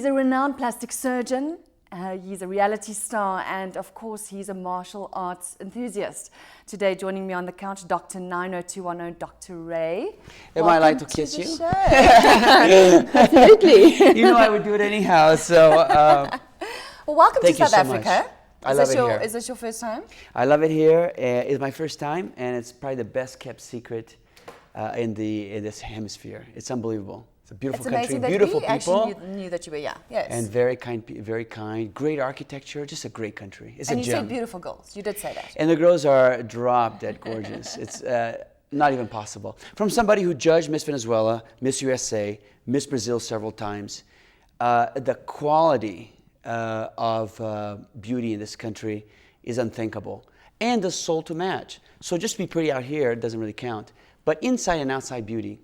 He's a renowned plastic surgeon. He's a reality star, and of course, he's a martial arts enthusiast. Today, joining me on the couch, Dr. 90210, Dr. Rey. Am I allowed to kiss you? Absolutely. You know I would do it anyhow, so... well, welcome to South Africa. I love it here. Is this your first time? I love it here. It's my first time, and it's probably the best kept secret in this hemisphere. It's unbelievable. It's a beautiful country, beautiful people. Actually knew that you were, yes. And very kind, great architecture, just a great country. It's a gem. And you said beautiful girls. You did say that. And the girls are drop dead gorgeous. It's not even possible. From somebody who judged Miss Venezuela, Miss USA, Miss Brazil several times, the quality of beauty in this country is unthinkable. And the soul to match. So just to be pretty out here doesn't really count. But inside and outside beauty,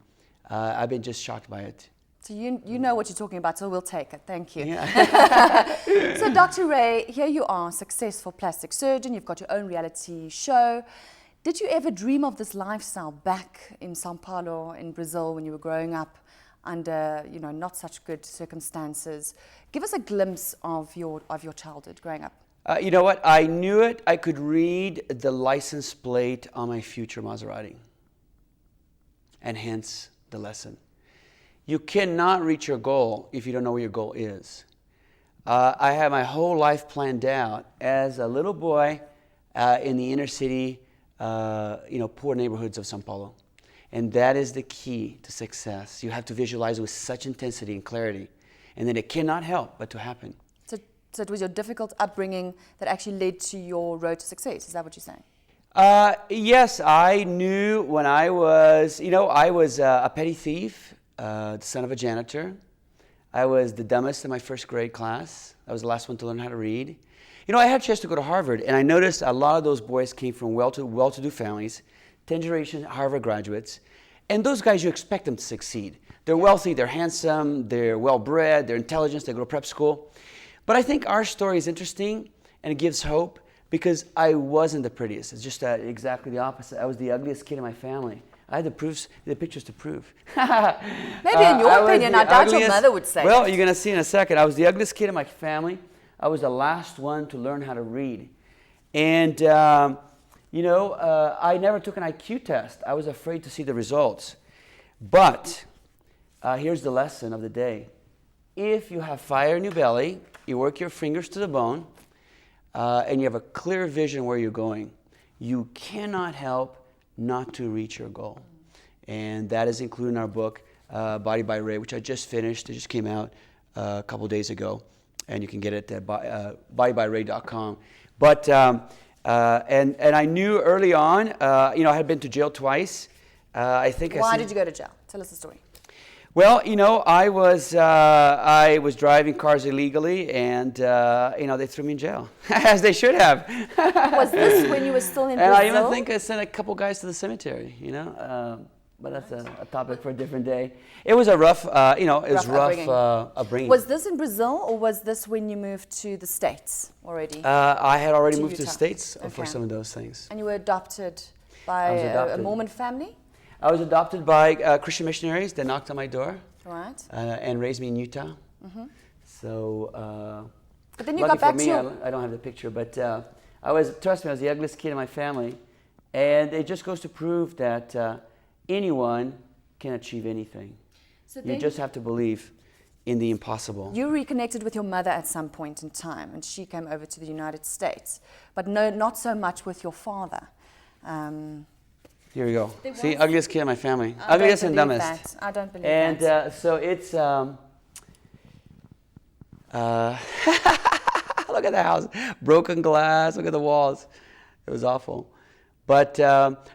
I've been just shocked by it. So you know what you're talking about, so we'll take it. Thank you. Yeah. So Dr. Rey, here you are, successful plastic surgeon. You've got your own reality show. Did you ever dream of this lifestyle back in São Paulo, in Brazil, when you were growing up under, not such good circumstances? Give us a glimpse of your childhood growing up. You know what? I knew it. I could read the license plate on my future Maserati. And hence the lesson. You cannot reach your goal if you don't know what your goal is. I had my whole life planned out as a little boy in the inner city, poor neighborhoods of São Paulo. And that is the key to success. You have to visualize with such intensity and clarity. And then it cannot help but to happen. So it was your difficult upbringing that actually led to your road to success. Is that what you're saying? Yes, I knew when I was, I was a petty thief, the son of a janitor. I was the dumbest in my first grade class. I was the last one to learn how to read. I had a chance to go to Harvard, and I noticed a lot of those boys came from well-to-do families, 10-generation Harvard graduates, and those guys, you expect them to succeed. They're wealthy, they're handsome, they're well-bred, they're intelligent, they go to prep school. But I think our story is interesting, and it gives hope. Because I wasn't the prettiest. It's just exactly the opposite. I was the ugliest kid in my family. I had the pictures to prove. Maybe in your opinion, I doubt your mother would say Well, that. you're going to see in a second. I was the ugliest kid in my family. I was the last one to learn how to read. And, I never took an IQ test. I was afraid to see the results. But here's the lesson of the day. If you have fire in your belly, you work your fingers to the bone, and you have a clear vision where you're going, you cannot help not to reach your goal. And that is included in our book, Body by Rey, which I just finished. It just came out a couple days ago, and you can get it at bodybyrey.com. But, and I knew early on, I had been to jail twice. Why did you go to jail? Tell us the story. Well, I was driving cars illegally, and they threw me in jail, as they should have. Was this when you were still in Brazil? And I even think I sent a couple guys to the cemetery, but that's a topic for a different day. It was a rough, upbringing. Was this in Brazil, or was this when you moved to the States already? I had already moved to the Utah. States for some of those things. And you were adopted by a Mormon family? I was adopted by Christian missionaries that knocked on my door, right, and raised me in Utah. Mm-hmm. So, but then you got back to I don't have the picture, but trust me, I was the ugliest kid in my family, and it just goes to prove that anyone can achieve anything. So you just have to believe in the impossible. You reconnected with your mother at some point in time, and she came over to the United States, but not so much with your father. Here we go. See, ugliest kid in my family. I Ugliest and dumbest. I don't believe that. And so it's, look at the house. Broken glass, look at the walls. It was awful. But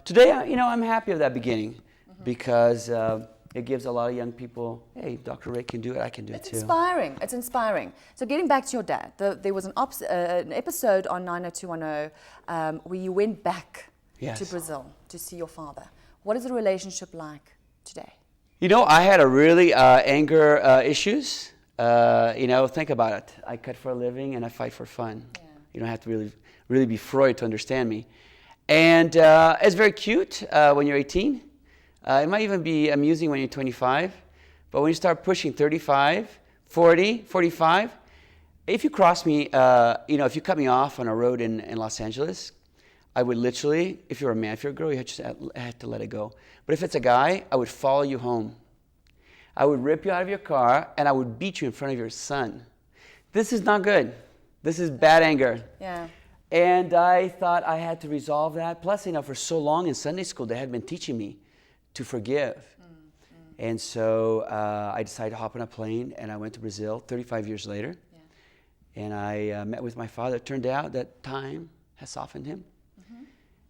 today, I'm happy of that beginning, because it gives a lot of young people, hey, Dr. Rey can do it, I can do it too. It's inspiring. So getting back to your dad, there was an episode on 90210 where you went back to Brazil to see your father. What is the relationship like today? I had a really anger issues. Think about it. I cut for a living and I fight for fun. Yeah. You don't have to really be Freud to understand me. And it's very cute when you're 18. It might even be amusing when you're 25. But when you start pushing 35, 40, 45. If you cross me, if you cut me off on a road in Los Angeles, I would literally, if you're a man, if you're a girl, you just have to let it go. But if it's a guy, I would follow you home. I would rip you out of your car, and I would beat you in front of your son. This is not good. This is bad anger. Yeah. And I thought I had to resolve that. Plus, for so long in Sunday school, they had been teaching me to forgive. And so I decided to hop on a plane, and I went to Brazil 35 years later. Yeah. And I met with my father. It turned out that time has softened him.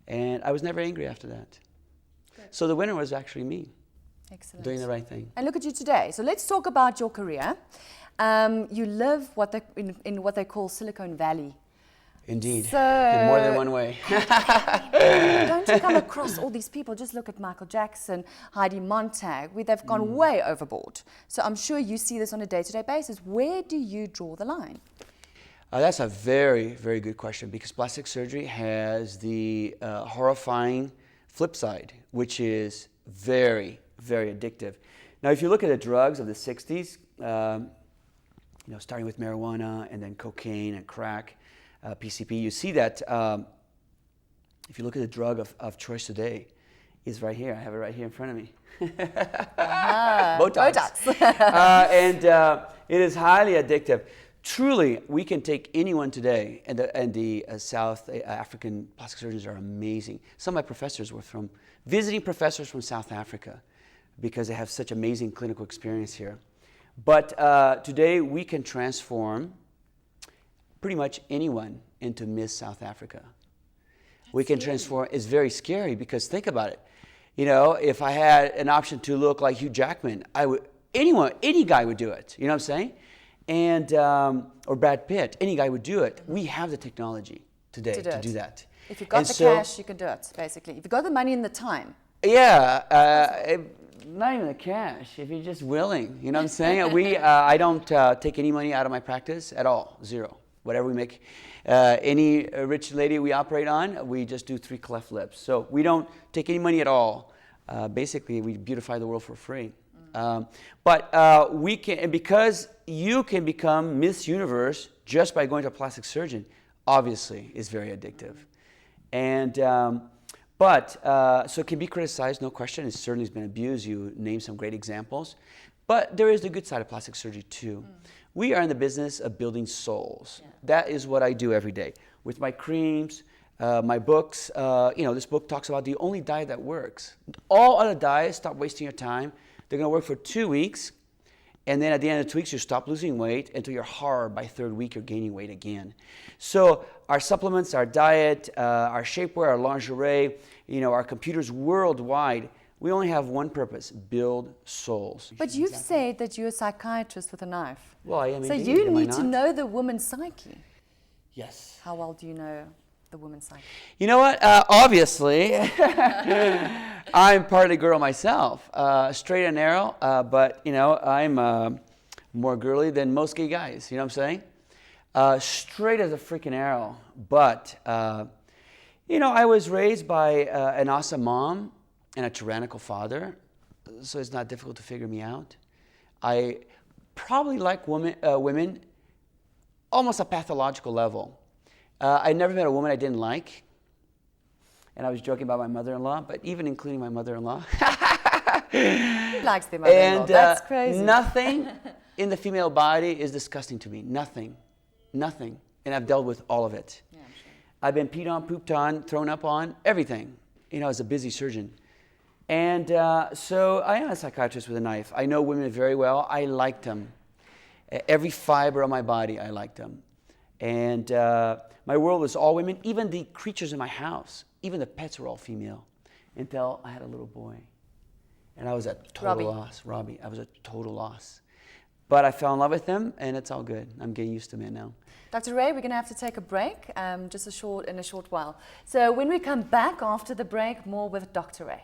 And I was never angry after that. Good. So the winner was actually me. Excellent. Doing the right thing. And look at you today. So let's talk about your career. You live in what they call Silicon Valley. Indeed, so, in more than one way. Don't you come across all these people? Just look at Michael Jackson, Heidi Montag, where they've gone way overboard. So I'm sure you see this on a day-to-day basis. Where do you draw the line? That's a very, very good question, because plastic surgery has the horrifying flip side, which is very, very addictive. Now, if you look at the drugs of the 60s, starting with marijuana and then cocaine and crack, PCP, you see that if you look at the drug of choice today, is right here. I have it right here in front of me. Botox. And it is highly addictive. Truly, we can take anyone today, and the South African plastic surgeons are amazing. Some of my professors were visiting professors from South Africa, because they have such amazing clinical experience here. But today, we can transform pretty much anyone into Miss South Africa. We can transform. It's very scary, because think about it. If I had an option to look like Hugh Jackman, any guy would do it. You know what I'm saying? And or Brad Pitt, any guy would do it. We have the technology today to do that. If you've got the cash, you can do it, basically. If you've got the money and the time. Yeah, not even the cash, if you're just willing. You know what I'm saying? I don't take any money out of my practice at all, zero. Whatever we make, any rich lady we operate on, we just do 3 cleft lips. So we don't take any money at all. Basically, we beautify the world for free. But we can, because you can become Miss Universe just by going to a plastic surgeon, obviously is very addictive. And so it can be criticized, no question. It certainly has been abused. You name some great examples. But there is the good side of plastic surgery too. We are in the business of building souls. Yeah. That is what I do every day. With my creams, my books, this book talks about the only diet that works. All other diets, stop wasting your time. They're going to work for 2 weeks, and then at the end of the 2 weeks, you stop losing weight until you're horror. By 3rd week, you're gaining weight again. So our supplements, our diet, our shapewear, our lingerie, our computers worldwide, we only have one purpose: build souls. But you've said that you're a psychiatrist with a knife. Well, I am so indeed. you need to know the woman's psyche. Yes. How well do you know the woman's psyche? You know what? Obviously, I'm partly girl myself. Straight and narrow, but, I'm more girly than most gay guys. You know what I'm saying? Straight as a freaking arrow. But, I was raised by an awesome mom and a tyrannical father, so it's not difficult to figure me out. I probably like women almost a pathological level. I never met a woman I didn't like. And I was joking about my mother-in-law, but even including my mother-in-law. He likes the mother-in-law. That's crazy. Nothing in the female body is disgusting to me. Nothing. Nothing. And I've dealt with all of it. Yeah, I'm sure. I've been peed on, pooped on, thrown up on, everything. As a busy surgeon. And so I am a psychiatrist with a knife. I know women very well. I liked them. Every fiber of my body, I liked them. And my world was all women. Even the creatures in my house, even the pets were all female. Until I had a little boy. And I was a total loss. Robbie. I was a total loss. But I fell in love with him, and it's all good. I'm getting used to it now. Dr. Rey, we're going to have to take a break in a short while. So when we come back after the break, more with Dr. Rey.